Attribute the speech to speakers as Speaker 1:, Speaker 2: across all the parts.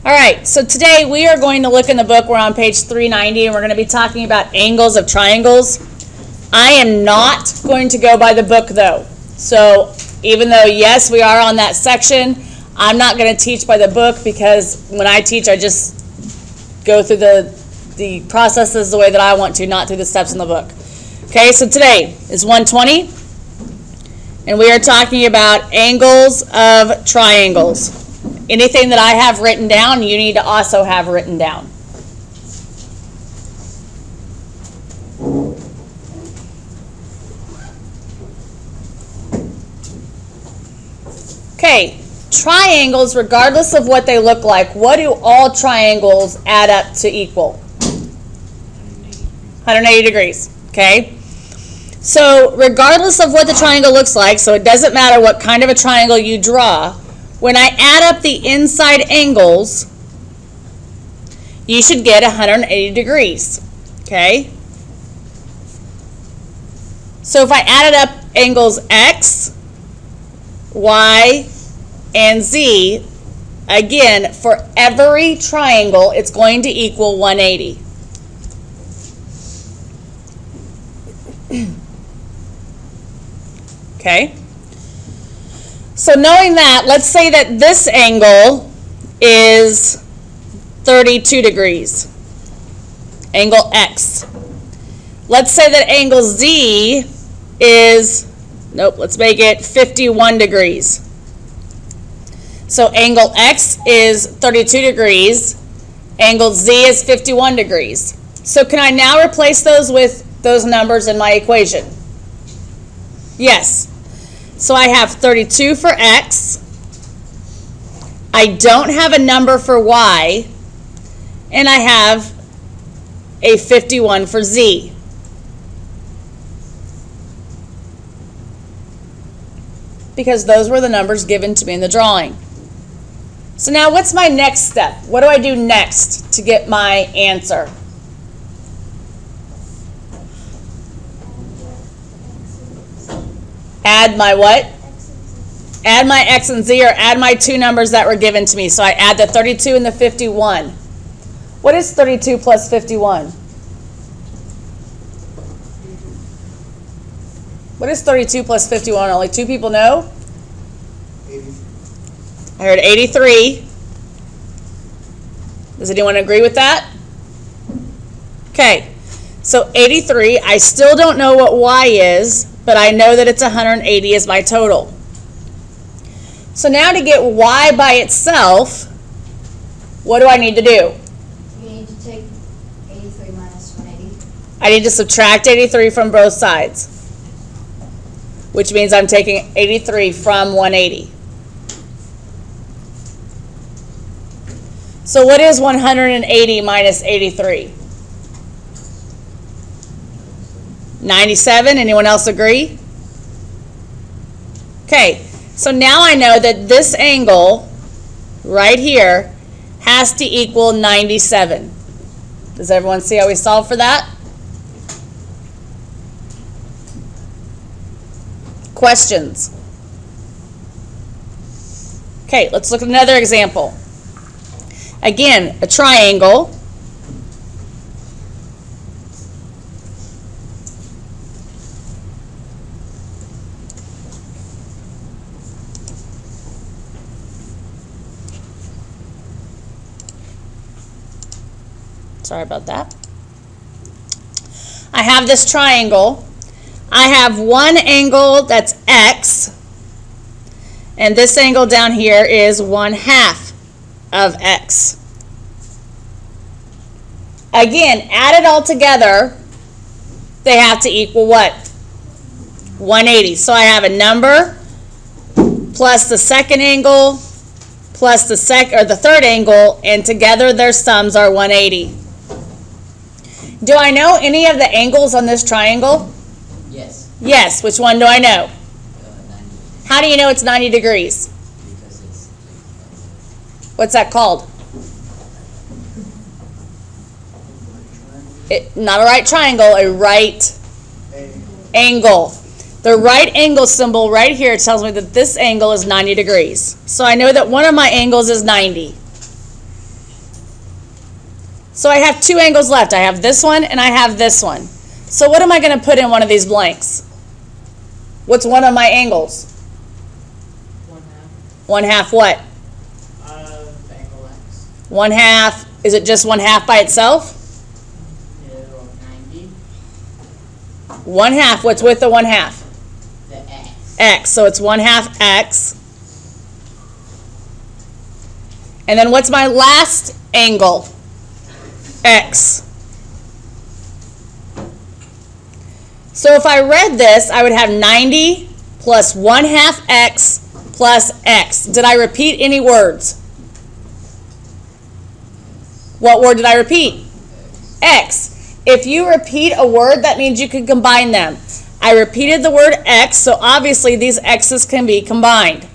Speaker 1: All right, so today we are going to look in the book. We're on page 390, and we're going to be talking about angles of triangles. I am not going to go by the book, though. So even though, yes, we are on that section, I'm not going to teach by the book because when I teach, I just go through the processes the way that I want to, not through the steps in the book. Okay, so today is 120, and we are talking about angles of triangles. Anything that I have written down, you need to also have written down. Okay, triangles, regardless of what they look like, what do all triangles add up to equal? 180 degrees, okay? So regardless of what the triangle looks like, so it doesn't matter what kind of a triangle you draw, when I add up the inside angles, you should get 180 degrees, okay? So if I added up angles X, Y, and Z, again, for every triangle, it's going to equal 180. Okay? So knowing that, let's say that this angle is 32 degrees, angle X. Let's say that angle Z is, let's make it 51 degrees. So angle X is 32 degrees, angle Z is 51 degrees. So can I now replace those with those numbers in my equation? Yes. So I have 32 for X, I don't have a number for Y, and I have a 51 for Z. Because those were the numbers given to me in the drawing. So now what's my next step? What do I do next to get my answer? Add my what? Add my X and Z, or add my two numbers that were given to me. So I add the 32 and the 51. What is 32 plus 51? What is 32 plus 51? Only two people know?
Speaker 2: 80.
Speaker 1: I heard 83. Does anyone agree with that? Okay, so 83. I still don't know what Y is, but I know that it's 180 is my total. So now to get Y by itself, what do I need to do?
Speaker 3: You need to take 83 minus 180.
Speaker 1: I need to subtract 83 from both sides, which means I'm taking 83 from 180. So what is 180 minus 83? 97. Anyone else agree? Okay, so now I know that this angle right here has to equal 97. Does everyone see how we solve for that? Questions? Okay, let's look at another example. Again, a triangle. Sorry about that. I have this triangle. I have one angle that's X, and this angle down here is 1/2 of X. Again, add it all together, they have to equal what? 180. So I have a number plus the second angle plus the third angle, and together their sums are 180. Do I know any of the angles on this triangle?
Speaker 2: Yes.
Speaker 1: Yes. Which one do I know?
Speaker 2: 90.
Speaker 1: How do you know it's 90 degrees?
Speaker 2: Because it's
Speaker 1: What's that called? Not a right triangle, a right angle. The right angle symbol right here tells me that this angle is 90 degrees. So I know that one of my angles is 90. So I have two angles left. I have this one and I have this one. So what am I going to put in one of these blanks? What's one of my angles?
Speaker 2: 1/2.
Speaker 1: 1/2 what?
Speaker 2: Angle X.
Speaker 1: 1/2. Is it just 1/2 by itself?
Speaker 2: No, 90.
Speaker 1: 1/2. What's with the 1/2?
Speaker 2: The X.
Speaker 1: X. So it's 1/2 X. And then what's my last angle? X. So if I read this, I would have 90 plus 1/2 X plus X. Did I repeat any words? What word did I repeat? X. If you repeat a word, that means you can combine them. I repeated the word X, so obviously these X's can be combined.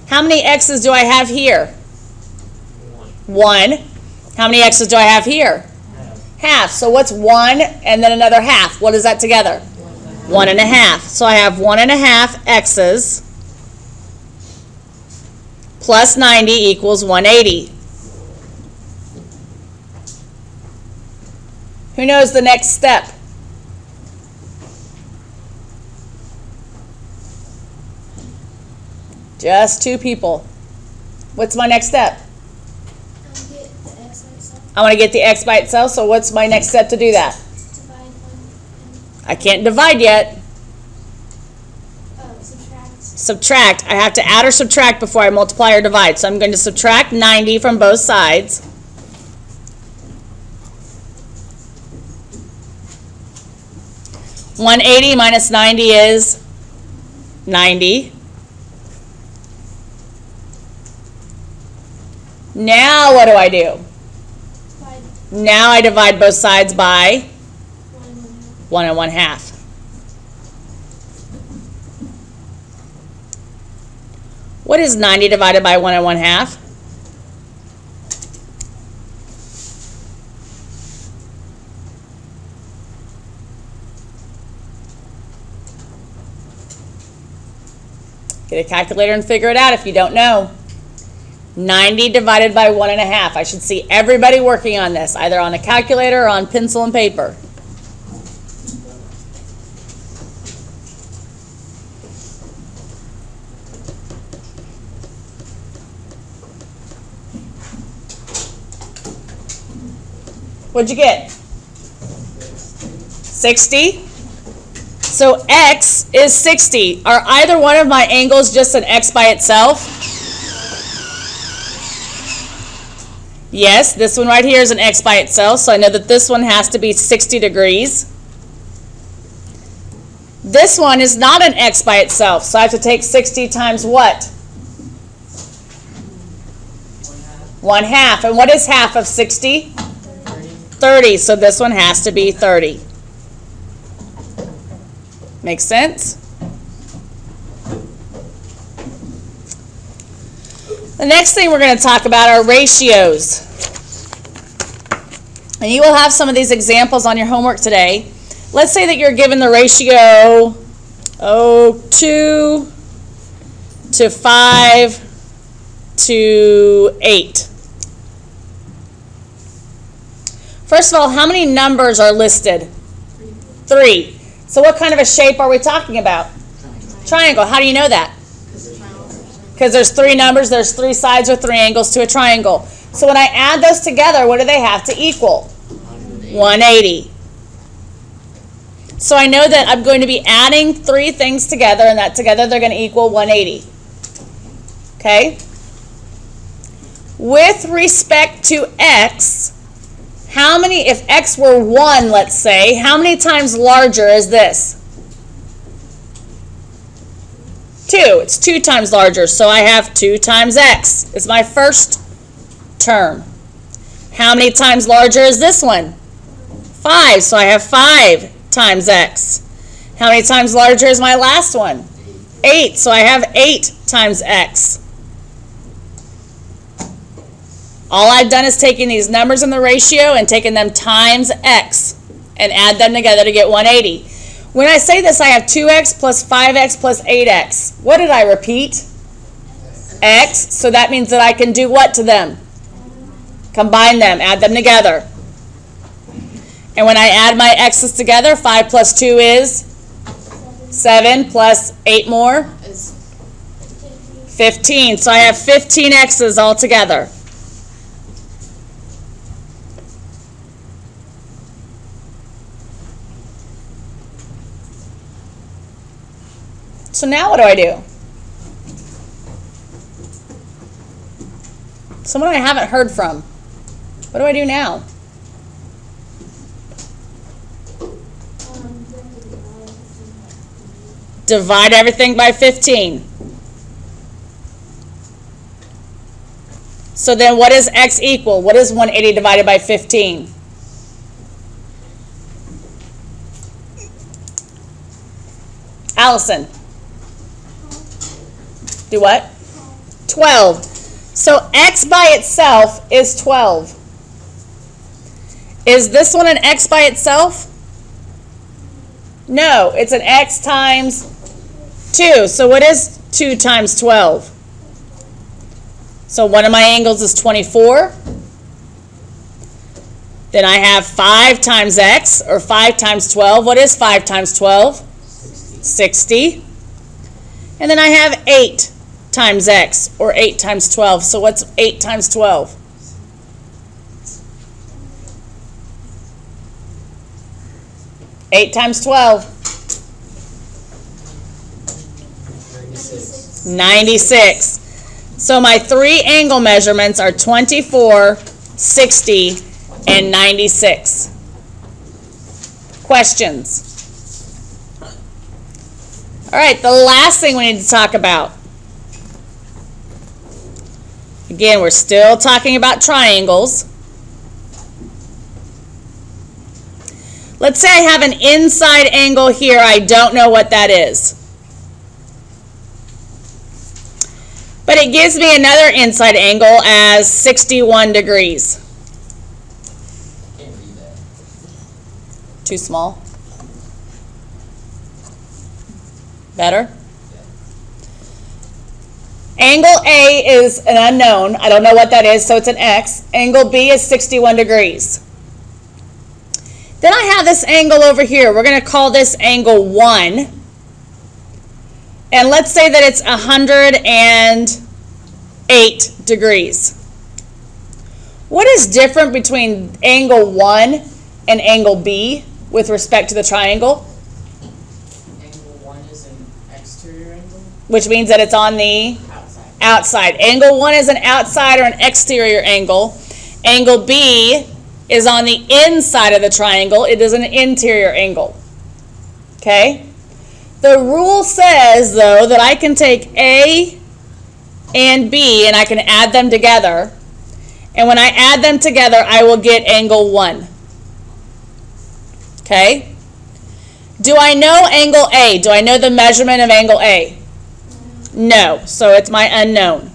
Speaker 1: How many X's do I have here? 1. How many X's do I have here? Half. So what's 1 and then another half? What is that together? 1.5. So I have 1.5 X's plus 90 equals 180. Who knows the next step? Just two people. What's my next step?
Speaker 4: Get the X by itself.
Speaker 1: I want to get the X by itself, so what's my next step to do that?
Speaker 4: Divide 1
Speaker 1: I can't divide yet.
Speaker 4: and subtract.
Speaker 1: Subtract. I have to add or subtract before I multiply or divide. So I'm going to subtract 90 from both sides. (180 minus 90 is 90. Now what do I do?
Speaker 4: Divide
Speaker 1: Now I divide both sides by
Speaker 4: 1 and 1/2.
Speaker 1: 1 and 1/2. What is 90 divided by 1 and 1/2? Get a calculator and figure it out if you don't know. 90 divided by 1 and 1/2. I should see everybody working on this, either on a calculator or on pencil and paper. What'd you get? 60? So X is 60. Are either one of my angles just an X by itself? Yes, this one right here is an X by itself, so I know that this one has to be 60 degrees. This one is not an X by itself, so I have to take 60 times what? 1/2. And what is half of 60? 30. So this one has to be 30. Make sense? The next thing we're going to talk about are ratios. And you will have some of these examples on your homework today. Let's say that you're given the ratio 2 to 5 to 8. First of all, how many numbers are listed? 3. So what kind of a shape are we talking about? Triangle. How do you know that? Because there's 3 numbers, there's 3 sides or 3 angles to a triangle. So when I add those together, what do they have to equal? 180. So I know that I'm going to be adding 3 things together, and that together they're going to equal 180. Okay? With respect to X, how many, if X were 1, let's say, how many times larger is this? 2. It's 2 times larger, so I have 2 times X. It's my first term. How many times larger is this one? 5, so I have 5 times X. How many times larger is my last one? 8, so I have 8 times X. All I've done is taken these numbers in the ratio and taken them times X and add them together to get 180. When I say this, I have 2X plus 5X plus 8X. What did I repeat? X. So that means that I can do what to them? Combine them, add them together. And when I add my x's together, 5 plus 2 is 7 plus 8 more,
Speaker 2: Is
Speaker 1: 15. So I have 15 x's all together. So now what do I do? Someone I haven't heard from. What do I do now? Divide everything by 15. So then what does x equal? What is 180 divided by 15? Allison. Do what? 12. So x by itself is 12. Is this one an x by itself? No, it's an x times 2. So what is 2 times 12? So one of my angles is 24. Then I have 5 times x, or 5 times 12. What is 5 times 12? 60. And then I have 8 times x, or 8 times 12. So what's 8 times 12? 8 times 12. 96. So my 3 angle measurements are 24, 60, and 96. Questions? All right, the last thing we need to talk about. Again, we're still talking about triangles. Let's say I have an inside angle here. I don't know what that is. But it gives me another inside angle as 61 degrees.
Speaker 2: can't read that.
Speaker 1: Too small? Better? Angle A is an unknown. I don't know what that is, so it's an X. Angle B is 61 degrees. Then I have this angle over here. We're going to call this angle 1. And let's say that it's 108 degrees. What is different between angle 1 and angle B with respect to the triangle?
Speaker 2: Angle 1 is an exterior angle.
Speaker 1: Which means that it's on the
Speaker 2: Outside.
Speaker 1: outside. Angle 1 is an outside or an exterior angle. Angle B is on the inside of the triangle. It is an interior angle. Okay? The rule says, though, that I can take A and B and I can add them together. And when I add them together, I will get angle 1. Okay? Do I know angle A? Do I know the measurement of angle A? No, so it's my unknown.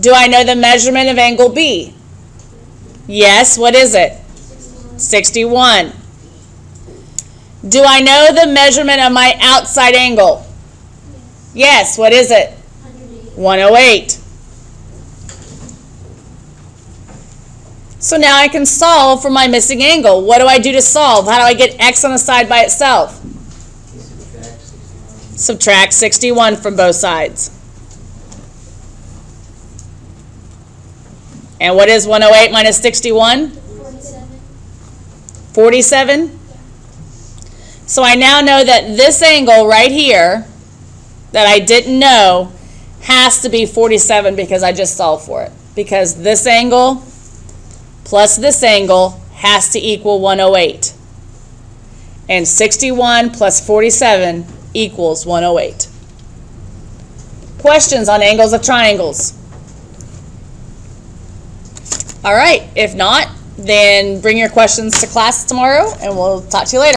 Speaker 1: Do I know the measurement of angle B? Yes, what is it? 61. Do I know the measurement of my outside angle? Yes, what is it? 108. So now I can solve for my missing angle. What do I do to solve? How do I get x on the side by itself? Subtract 61 from both sides. And what is 108 minus 61?
Speaker 4: 47.
Speaker 1: 47? So I now know that this angle right here that I didn't know has to be 47 because I just solved for it. Because this angle plus this angle has to equal 108. And 61 plus 47 equals 108. Questions on angles of triangles? All right, if not, then bring your questions to class tomorrow and we'll talk to you later.